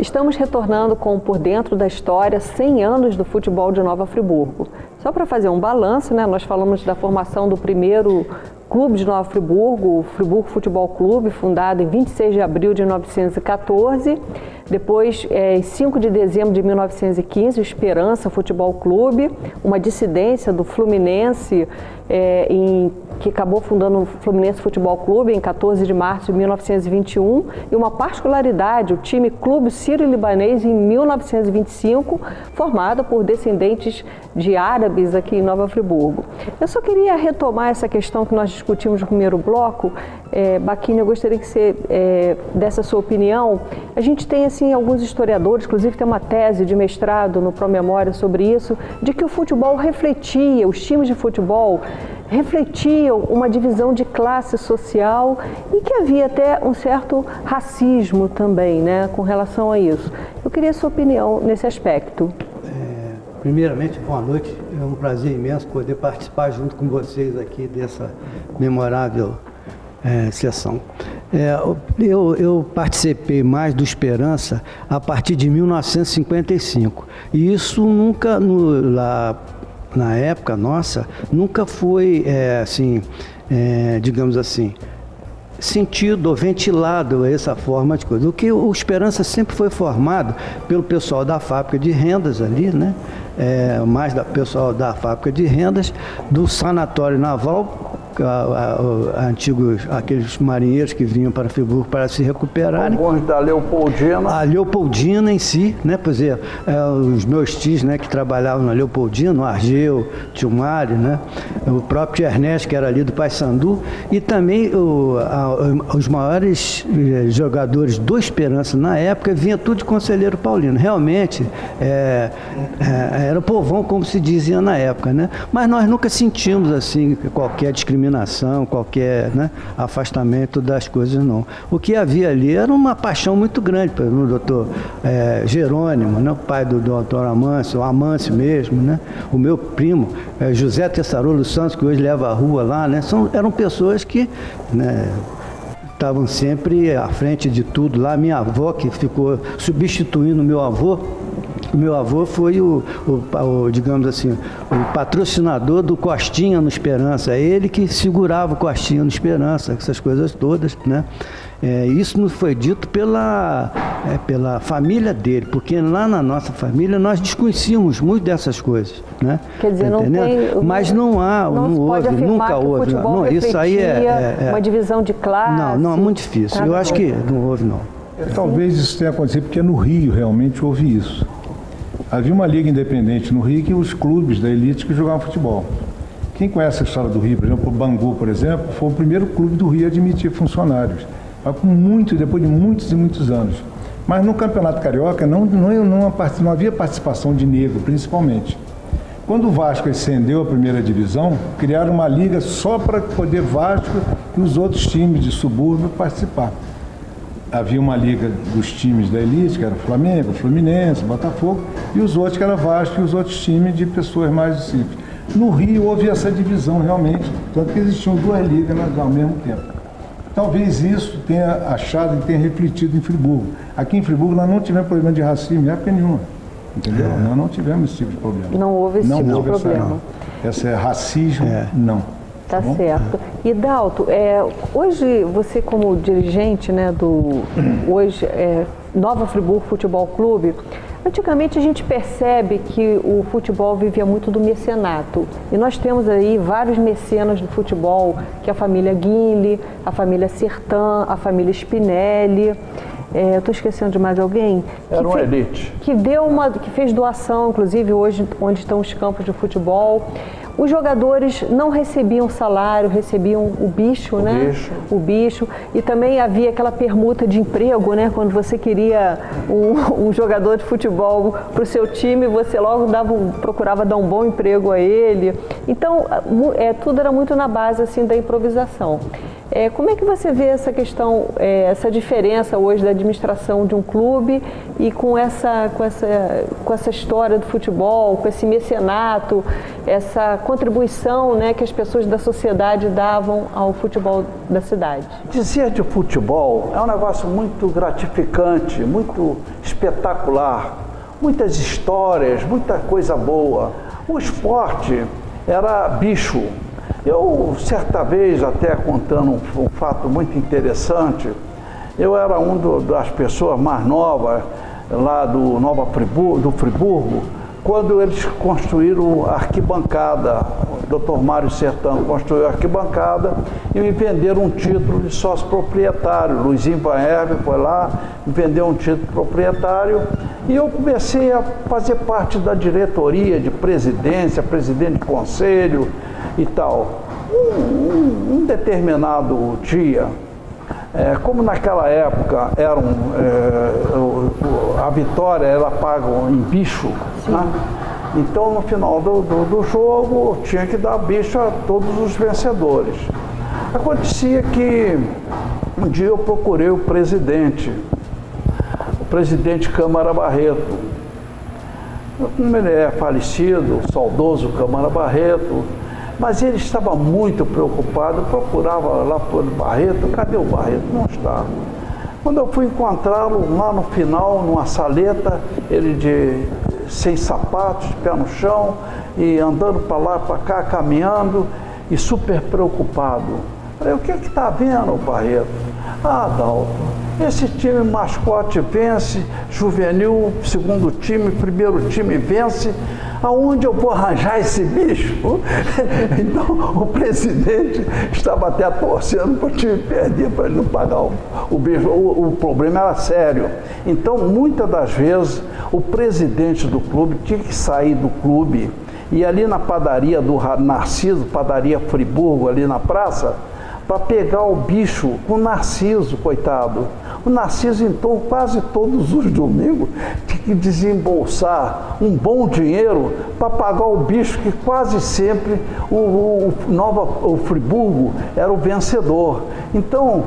Estamos retornando com Por Dentro da História, 100 anos do futebol de Nova Friburgo. Só para fazer um balanço, né, nós falamos da formação do primeiro clube de Nova Friburgo, o Friburgo Futebol Clube, fundado em 26 de abril de 1914. Depois, em 5 de dezembro de 1915, o Esperança Futebol Clube, uma dissidência do Fluminense, que acabou fundando o Fluminense Futebol Clube em 14 de março de 1921, e uma particularidade, o time Clube Sírio-Libanês em 1925, formado por descendentes de árabes aqui em Nova Friburgo. Eu só queria retomar essa questão que nós discutimos no primeiro bloco. Baquinha, eu gostaria que você desse a sua opinião. A gente tem assim alguns historiadores, inclusive tem uma tese de mestrado no Promemória sobre isso, de que o futebol refletia, os times de futebol refletiam uma divisão de classe social e que havia até um certo racismo também, né, com relação a isso. Eu queria a sua opinião nesse aspecto. Primeiramente, boa noite. É um prazer imenso poder participar junto com vocês aqui dessa memorável sessão. Eu participei mais do Esperança a partir de 1955. E isso nunca, na época nossa, nunca foi, digamos assim, sentido ou ventilado essa forma de coisa. O que o Esperança sempre foi formado pelo pessoal da fábrica de rendas ali, né? Mais do pessoal da fábrica de rendas, do sanatório naval, aqueles marinheiros que vinham para Friburgo para se recuperarem. Alguns da Leopoldina. A Leopoldina em si, né? Pois os meus tios, né, que trabalhavam na Leopoldina, o Argeu, tio Mário, né? O próprio Ernesto, que era ali do Paysandu, e também os maiores jogadores do Esperança na época vinha tudo de Conselheiro Paulino. Realmente, era povão, como se dizia na época, né? Mas nós nunca sentimos assim qualquer discriminação, qualquer, né, afastamento das coisas, não. O que havia ali era uma paixão muito grande pelo doutor Jerônimo, né, o pai do doutor Amâncio, o Amâncio mesmo, né, o meu primo, José Tessarolo Santos, que hoje leva a rua lá, né, eram pessoas que, né, estavam sempre à frente de tudo lá. Minha avó, que ficou substituindo meu avô, foi digamos assim, o patrocinador do Costinha no Esperança. É ele que segurava o Costinha no Esperança, essas coisas todas, né? Isso nos foi dito pela família dele, porque lá na nossa família nós desconhecíamos muito dessas coisas, né? Quer dizer, não tem, mas não houve, nunca houve. Não, isso aí uma divisão de classe. Não, é muito difícil. Eu acho que não houve, não. Talvez isso tenha acontecido porque no Rio realmente houve isso. Havia uma liga independente no Rio que os clubes da elite que jogavam futebol. Quem conhece a história do Rio, por exemplo, o Bangu, por exemplo, foi o primeiro clube do Rio a admitir funcionários. Depois de muitos e muitos anos. Mas no Campeonato Carioca não havia participação de negro, principalmente. Quando o Vasco ascendeu à primeira divisão, criaram uma liga só para poder Vasco e os outros times de subúrbio participar. Havia uma liga dos times da elite, que era Flamengo, Fluminense, Botafogo, e os outros que era Vasco e os outros times de pessoas mais simples. No Rio houve essa divisão realmente, tanto que existiam duas ligas ao mesmo tempo. Talvez isso tenha achado e tenha refletido em Friburgo. Aqui em Friburgo nós não tivemos problema de racismo em época nenhuma, entendeu? Nós não tivemos esse tipo de problema. Não houve esse tipo de problema. Esse racismo, não. Tá certo. E Dalto, hoje você como dirigente, né, Nova Friburgo Futebol Clube, antigamente a gente percebe que o futebol vivia muito do mecenato. E nós temos aí vários mecenas do futebol, que é a família Guinle, a família Sertã, a família Spinelli. Estou esquecendo de mais alguém? Era uma elite. Que fez doação, inclusive hoje, onde estão os campos de futebol. Os jogadores não recebiam salário, recebiam o bicho, né? O bicho. E também havia aquela permuta de emprego, né? Quando você queria um jogador de futebol para o seu time, você logo procurava dar um bom emprego a ele. Então, tudo era muito na base assim, da improvisação. Como é que você vê essa questão, essa diferença hoje da administração de um clube e com essa história do futebol, com esse mecenato, essa contribuição, né, que as pessoas da sociedade davam ao futebol da cidade? Dizer de futebol é um negócio muito gratificante, muito especial. espetacular, muitas histórias, muita coisa boa. O esporte era bicho. Eu, certa vez, até contando um fato muito interessante, eu era das pessoas mais novas lá do Friburgo, quando eles construíram a arquibancada. O Dr. Mário Sertão construiu a arquibancada e me venderam um título de sócio proprietário. Luizinho Van Herve foi lá, me vendeu um título proprietário e eu comecei a fazer parte da diretoria, de presidência, presidente de conselho e tal. Um determinado dia, como naquela época a vitória era paga em bicho, né? Então no final do jogo tinha que dar bicho a todos os vencedores. Acontecia que um dia eu procurei o presidente Câmara Barreto. Como ele é falecido, o saudoso Câmara Barreto, mas ele estava muito preocupado, procurava lá por Barreto, cadê o Barreto? Não está. Quando eu fui encontrá-lo lá no final, numa saleta, ele sem sapatos, de pé no chão, e andando para lá, para cá, caminhando, e super preocupado. Falei, o que está vendo, Barreto? Ah, Adalto, esse time mascote vence, juvenil, segundo time, primeiro time vence, aonde eu vou arranjar esse bicho? Então, o presidente estava até torcendo para o time perder, para ele não pagar o bicho. O problema era sério. Então, muitas das vezes, o presidente do clube tinha que sair do clube e ali na padaria do Narciso, padaria Friburgo, ali na praça, para pegar o bicho, o Narciso, coitado. O Narciso, então, quase todos os domingos, tinha que desembolsar um bom dinheiro para pagar o bicho, que quase sempre o Friburgo era o vencedor. Então,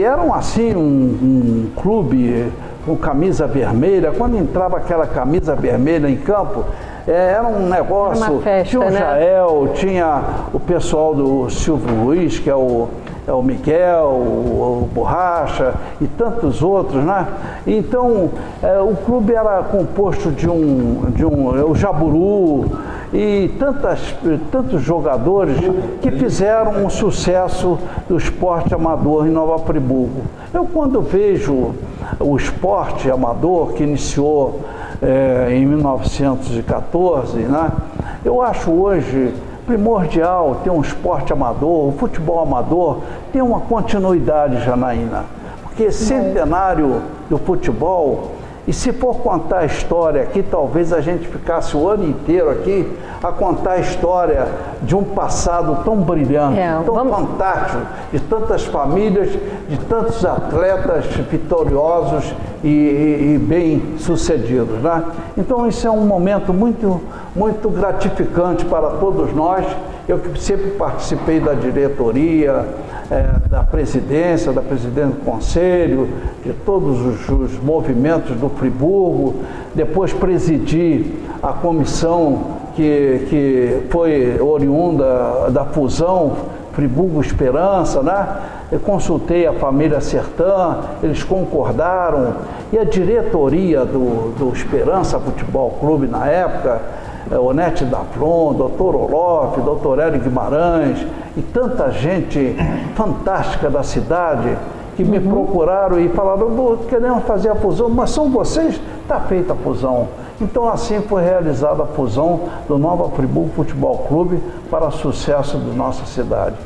eram assim um clube com camisa vermelha. Quando entrava aquela camisa vermelha em campo, era um negócio, era uma festa, tinha o Jael, tinha o pessoal do Silvio Luiz, que é o Miguel, o Borracha e tantos outros, né? Então, o clube era composto o Jaburu e tantos jogadores que fizeram um sucesso do esporte amador em Nova Friburgo. Eu, quando vejo o esporte amador, que iniciou em 1914, né? Eu acho hoje primordial ter um esporte amador, o futebol amador tem uma continuidade, Janaína, porque centenário do futebol, e se for contar a história aqui, talvez a gente ficasse o ano inteiro aqui a contar a história de um passado tão brilhante, tão fantástico, de tantas famílias, de tantos atletas vitoriosos e bem-sucedidos, né? Então, isso é um momento muito, muito gratificante para todos nós. Eu que sempre participei da diretoria, da presidência do conselho, de todos os movimentos do Friburgo, depois presidi a comissão que foi oriunda da fusão Friburgo Esperança, né? Eu consultei a família Sertã, eles concordaram, e a diretoria do Esperança Futebol Clube na época, Onete Daflon, Dr. Olof, Dr. Hélio Guimarães e tanta gente fantástica da cidade que me procuraram e falaram, queremos fazer a fusão, mas são vocês? Está feita a fusão. Então, assim foi realizada a fusão do Nova Friburgo Futebol Clube para o sucesso da nossa cidade.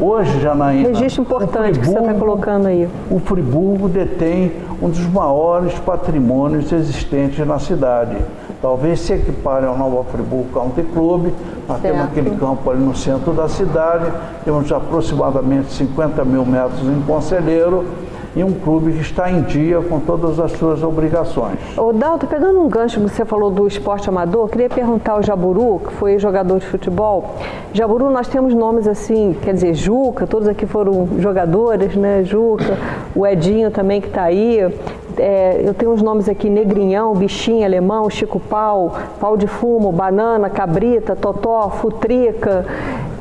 Hoje, Janaína, registro importante que você está colocando aí. O Friburgo detém um dos maiores patrimônios existentes na cidade. Talvez se equipare ao Nova Friburgo Country Club. Nós temos aquele campo ali no centro da cidade, temos aproximadamente 50 mil metros em Conselheiro, e um clube que está em dia com todas as suas obrigações. Ô Dalto, pegando um gancho que você falou do esporte amador, queria perguntar ao Jaburu, que foi jogador de futebol. Jaburu, nós temos nomes assim, quer dizer, Juca, todos aqui foram jogadores, né? Juca, o Edinho também que está aí. Eu tenho uns nomes aqui, Negrinhão, Bichinho, Alemão, Chico Pau, Pau de Fumo, Banana, Cabrita, Totó, Futrica.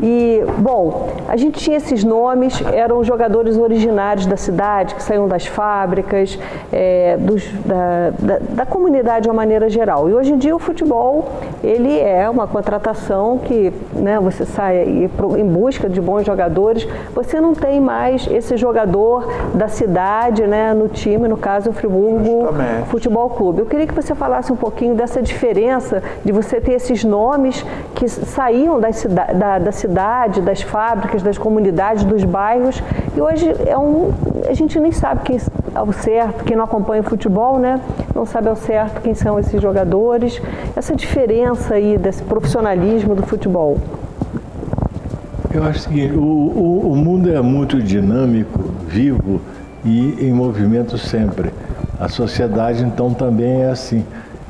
E, bom, a gente tinha esses nomes, eram jogadores originários da cidade, que saíam das fábricas, da comunidade de uma maneira geral. E hoje em dia o futebol, ele é uma contratação que, né, você sai em busca de bons jogadores, você não tem mais esse jogador da cidade, né, no time, no caso o Friburgo Futebol Clube. Eu queria que você falasse um pouquinho dessa diferença de você ter esses nomes que saíam da cidade, das fábricas, das comunidades, dos bairros, e hoje a gente nem sabe quem ao certo, quem não acompanha o futebol, né, não sabe ao certo quem são esses jogadores, essa diferença aí desse profissionalismo do futebol. Eu acho que o mundo é muito dinâmico, vivo e em movimento sempre. A sociedade, então, também é assim.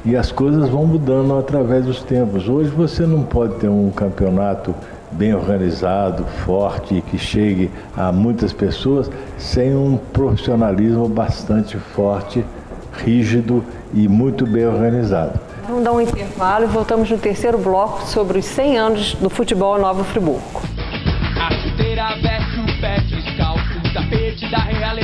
E as coisas vão mudando através dos tempos. Hoje você não pode ter um campeonato bem organizado, forte, que chegue a muitas pessoas, sem um profissionalismo bastante forte, rígido e muito bem organizado. Vamos dar um intervalo e voltamos no terceiro bloco sobre os 100 anos do futebol Nova Friburgo. A chuteira veste o pé descalço, o tapete da realidade.